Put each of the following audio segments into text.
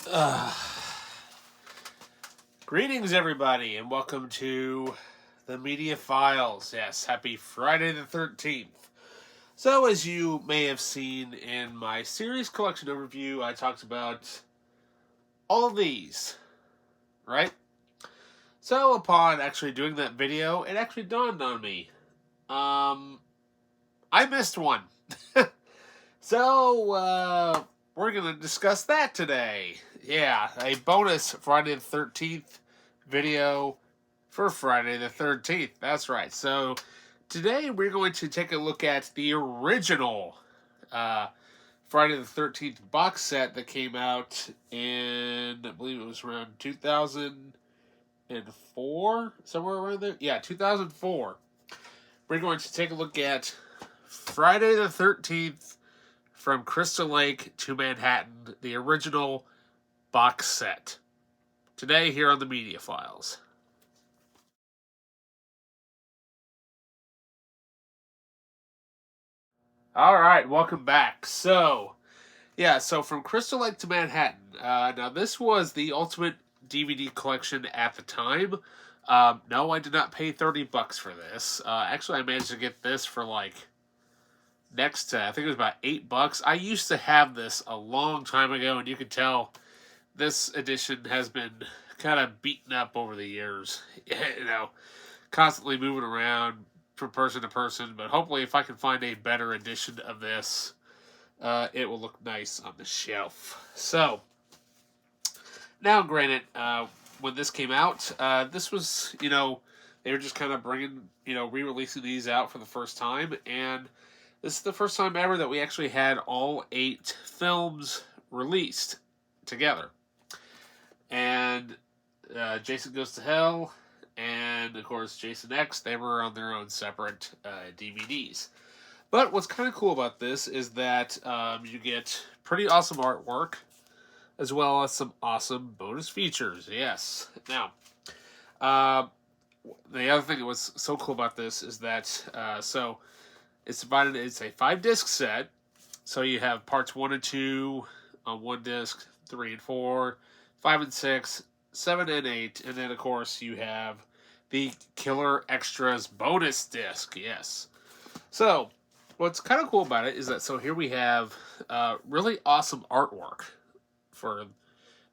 Uh, Greetings, everybody, and welcome to the Media Files. Yes, happy Friday the 13th. So, as you may have seen in my series collection overview, I talked about all these, right? So, upon actually doing that video, it actually dawned on me. I missed one. So, we're going to discuss that today. Yeah, a bonus Friday the 13th video for Friday the 13th. That's right. So, today we're going to take a look at the original Friday the 13th box set that came out in, I believe it was around 2004, somewhere around there. Yeah, 2004. We're going to take a look at Friday the 13th from Crystal Lake to Manhattan, the original box set. Today here on the Media Files. Alright, welcome back. So from Crystal Lake to Manhattan. Now, this was the ultimate DVD collection at the time. No, I did not pay $30 for this. Actually, I managed to get this for next to, I think it was about $8. I used to have this a long time ago, and you can tell this edition has been kind of beaten up over the years. Constantly moving around from person to person. But hopefully, if I can find a better edition of this, it will look nice on the shelf. So, now granted, when this came out, this was, they were just kind of re-releasing these out for the first time, and this is the first time ever that we actually had all 8 films released together. And Jason Goes to Hell, and of course Jason X, they were on their own separate DVDs. But what's kind of cool about this is that you get pretty awesome artwork, as well as some awesome bonus features. Yes. Now, the other thing that was so cool about this is that it's divided. It's a 5-disc set, so you have parts 1 and 2 on one disc, 3 and 4, 5 and 6, 7 and 8, and then of course you have the Killer Extras bonus disc. Yes. So, what's kind of cool about it is that, so here we have really awesome artwork for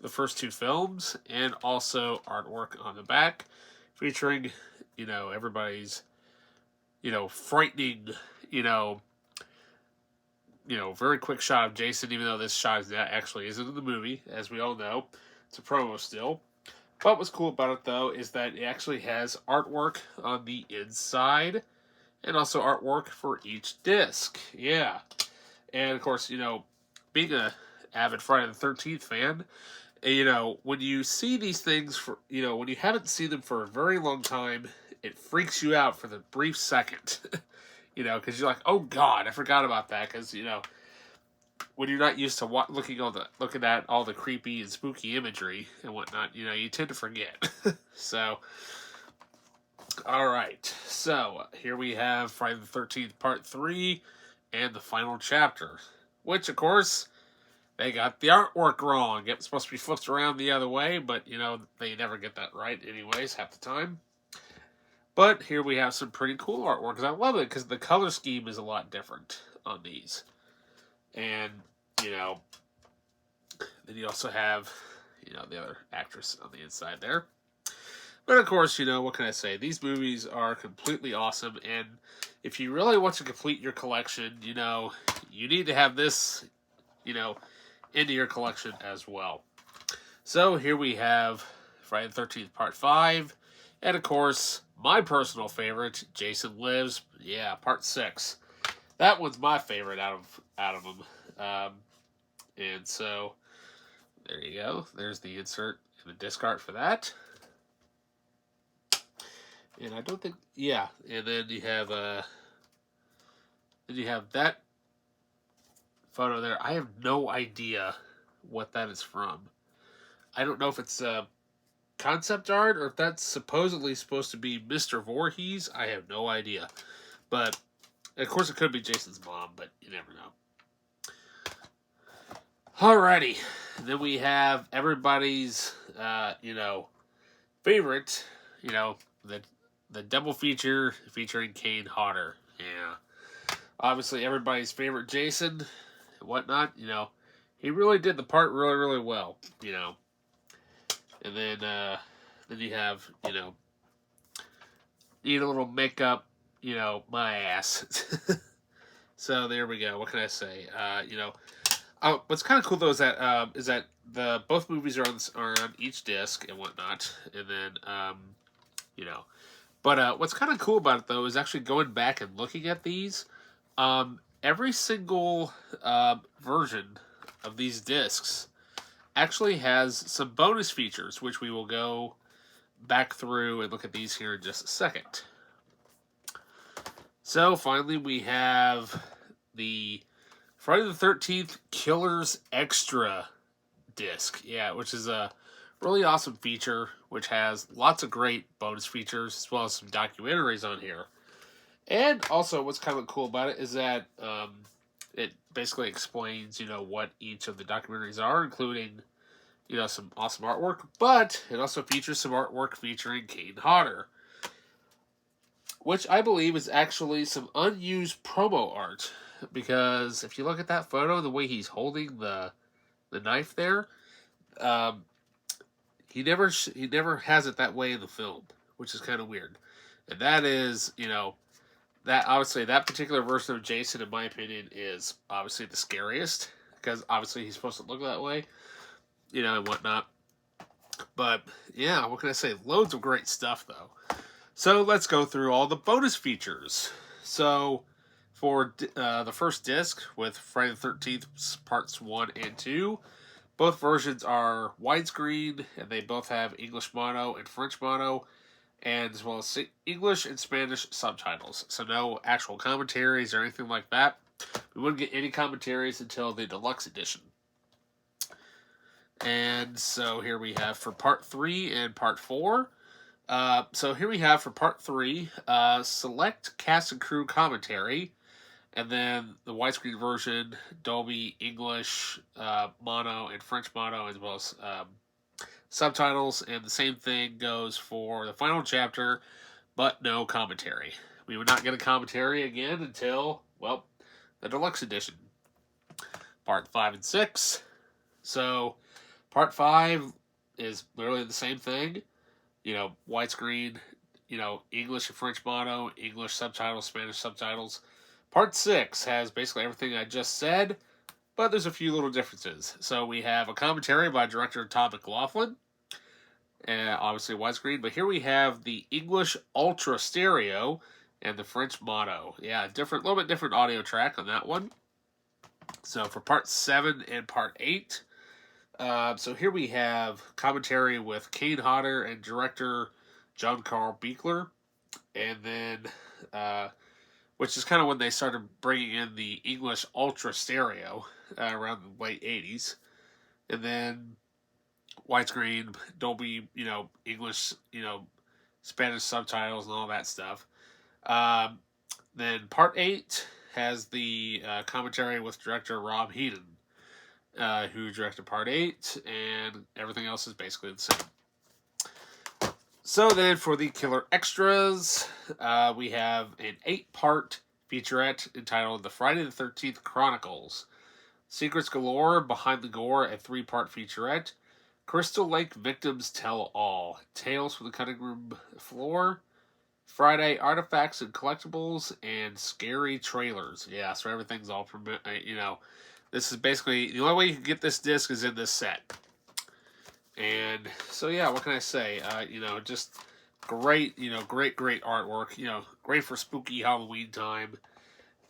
the first 2 films, and also artwork on the back featuring, everybody's, frightening, very quick shot of Jason, even though this shot actually isn't in the movie, as we all know. It's a promo still. But what's cool about it, though, is that it actually has artwork on the inside, and also artwork for each disc. Yeah. And, of course, being a avid Friday the 13th fan, when you see these things, when you haven't seen them for a very long time, it freaks you out for the brief second. Because you're like, oh, God, I forgot about that. Because, when you're not used to looking at all the creepy and spooky imagery and whatnot, you tend to forget. So, all right. So, here we have Friday the 13th Part 3 and the final chapter. Which, of course, they got the artwork wrong. It's supposed to be flipped around the other way, but, they never get that right anyways, half the time. But here we have some pretty cool artwork, because I love it, because the color scheme is a lot different on these. And, then you also have, the other actress on the inside there. But, of course, what can I say? These movies are completely awesome, and if you really want to complete your collection, you need to have this, into your collection as well. So, here we have Friday the 13th Part 5, and, of course, my personal favorite, Jason Lives, Part 6. That one's my favorite out of them. And so, there you go. There's the insert and the disc art for that. And I don't think, and then you have that photo there. I have no idea what that is from. I don't know if it's concept art or if that's supposedly supposed to be Mr. Voorhees. I have no idea. But, of course, it could be Jason's mom, but you never know. Alrighty. Then we have everybody's, favorite, you know, the the double feature featuring Kane Hodder. Yeah. Obviously, everybody's favorite Jason and whatnot. He really did the part really, really well. And then you have, need a little makeup, my ass. So there we go. What can I say? What's kind of cool though is that the both movies are on each disc and whatnot, and then you know, but what's kind of cool about it though is actually going back and looking at these. Every single version of these discs actually has some bonus features, which we will go back through and look at these here in just a second. So finally, we have the Friday the 13th Killers Extra disc. Yeah, which is a really awesome feature, which has lots of great bonus features as well as some documentaries on here. And also, what's kind of cool about it is that it basically explains, what each of the documentaries are, including, some awesome artwork. But it also features some artwork featuring Kane Hodder, which I believe is actually some unused promo art. Because if you look at that photo, the way he's holding the knife there, he never has it that way in the film, which is kind of weird. And that is, that obviously that particular version of Jason, in my opinion, is obviously the scariest because obviously he's supposed to look that way, and whatnot. But yeah, what can I say? Loads of great stuff though. So let's go through all the bonus features. So for the first disc with Friday the 13th parts 1 and 2, both versions are widescreen and they both have English mono and French mono, and as well as English and Spanish subtitles. So no actual commentaries or anything like that. We wouldn't get any commentaries until the deluxe edition. And so here we have for part 3 and part 4. So here we have for part 3, select cast and crew commentary, and then the widescreen version, Dolby, English, mono, and French mono, as well as subtitles, and the same thing goes for the final chapter, but no commentary. We would not get a commentary again until, the deluxe edition. Part 5 and 6. So, part 5 is literally the same thing. Widescreen, English and French mono, English subtitles, Spanish subtitles. Part 6 has basically everything I just said, but there's a few little differences. So we have a commentary by director Todd McLaughlin, obviously widescreen, but here we have the English Ultra Stereo and the French mono. Yeah, little bit different audio track on that one. So for part 7 and part 8, so here we have commentary with Kane Hodder and director John Carl Buechler, and then which is kind of when they started bringing in the English Ultra Stereo around the late 80s. And then widescreen, Dolby, English, Spanish subtitles and all that stuff. Then part 8 has the commentary with director Rob Heaton, who directed part 8, and everything else is basically the same. So then for the Killer Extras, we have an 8-part featurette entitled The Friday the 13th Chronicles. Secrets Galore, Behind the Gore, a 3-part featurette. Crystal Lake Victims Tell All. Tales from the Cutting Room Floor. Friday Artifacts and Collectibles, and Scary Trailers. Yeah, so everything's all from, this is basically, the only way you can get this disc is in this set. And so yeah, what can I say? Just great, great artwork. Great for spooky Halloween time.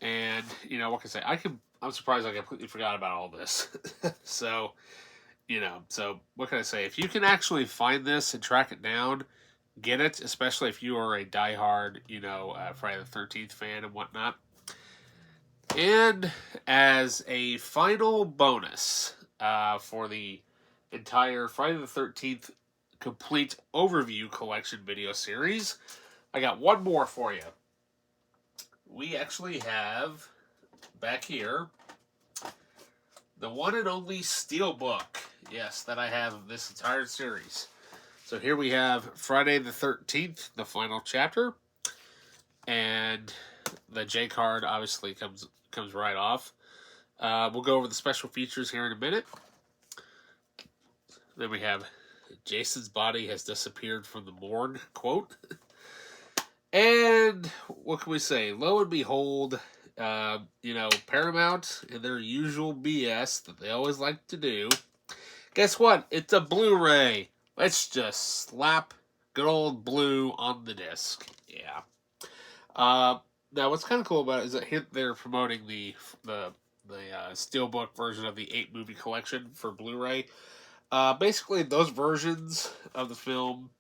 And what can I say? I'm surprised I completely forgot about all this. So, so what can I say? If you can actually find this and track it down, get it. Especially if you are a diehard, Friday the 13th fan and whatnot. And as a final bonus for the entire Friday the 13th complete overview collection video series, I got one more for you. We actually have back here the one and only Steelbook. Yes, that I have of this entire series. So here we have Friday the 13th, the final chapter. And the J card obviously comes right off. We'll go over the special features here in a minute. Then we have Jason's body has disappeared from the morgue, quote. And what can we say? Lo and behold, Paramount and their usual BS that they always like to do. Guess what? It's a Blu-ray. Let's just slap good old blue on the disc. Yeah. Now, what's kind of cool about it is that they're promoting the Steelbook version of the 8-movie collection for Blu-ray. Basically, those versions of the film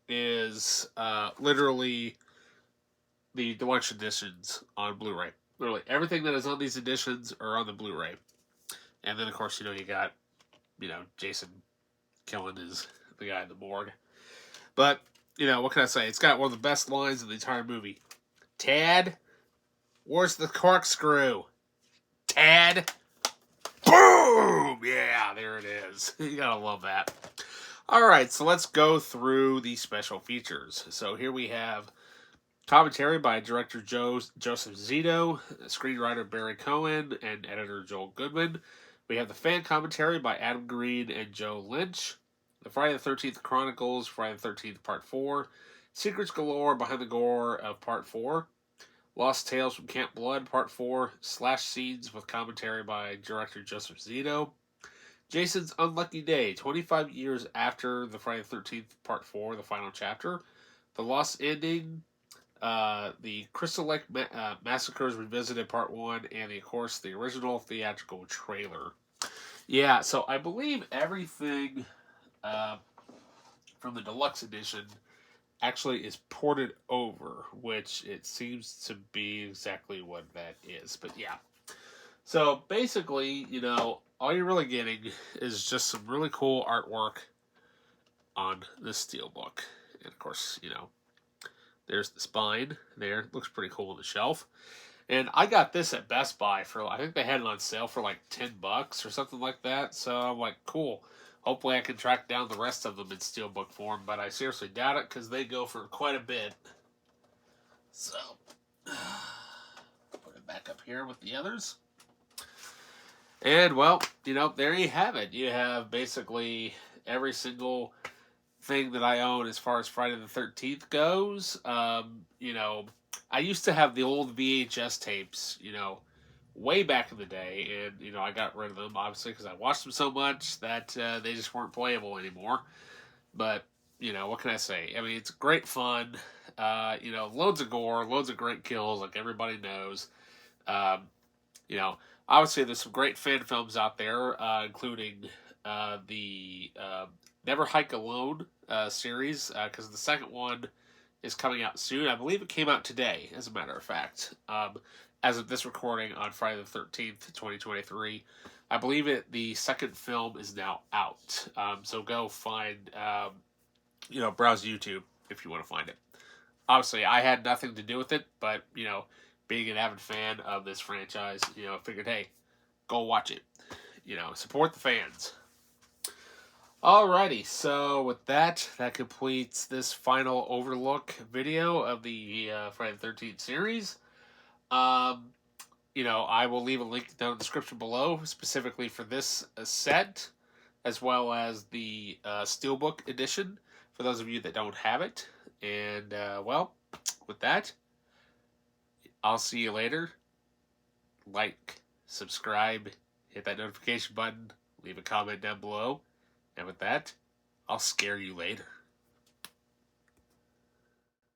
is literally the deluxe editions on Blu-ray. Literally, everything that is on these editions are on the Blu-ray. And then, of course, you got, Jason killing the guy in the morgue. But, what can I say? It's got one of the best lines in the entire movie. Tad, where's the corkscrew? Tad? Boom! Yeah, there it is. You gotta love that. Alright, so let's go through the special features. So here we have commentary by director Joseph Zito, screenwriter Barry Cohen, and editor Joel Goodman. We have the fan commentary by Adam Green and Joe Lynch. The Friday the 13th Chronicles, Friday the 13th Part 4. Secrets Galore Behind the Gore of Part 4. Lost Tales from Camp Blood Part 4. Slash Scenes with commentary by director Joseph Zito. Jason's Unlucky Day, 25 years after the Friday the 13th Part 4, the final chapter. The Lost Ending, the Crystal Lake Massacres Revisited Part 1, and, of course, the original theatrical trailer. Yeah, so I believe everything from the deluxe edition actually is ported over, which it seems to be exactly what that is. But yeah. So basically, all you're really getting is just some really cool artwork on this Steelbook. And of course, there's the spine there. It looks pretty cool on the shelf. And I got this at Best Buy I think they had it on sale for like $10 or something like that. So I'm like, cool. Hopefully I can track down the rest of them in Steelbook form, but I seriously doubt it because they go for quite a bit. So, put it back up here with the others. And, well, there you have it. You have basically every single thing that I own as far as Friday the 13th goes. I used to have the old VHS tapes, way back in the day, and I got rid of them obviously because I watched them so much that they just weren't playable anymore. But what can I say? I mean, it's great fun. Loads of gore, loads of great kills, like everybody knows. Obviously there's some great fan films out there, including the Never Hike Alone series, because the second one is coming out soon. I believe it came out today, as a matter of fact. As of this recording on Friday the 13th, 2023. I believe the second film is now out. So go find, browse YouTube if you want to find it. Obviously, I had nothing to do with it, but, being an avid fan of this franchise, I figured, hey, go watch it. Support the fans. Alrighty, so with that completes this final overlook video of the Friday the 13th series. I will leave a link down in the description below, specifically for this set, as well as the Steelbook edition, for those of you that don't have it. And, with that, I'll see you later. Like, subscribe, hit that notification button, leave a comment down below. And with that, I'll scare you later.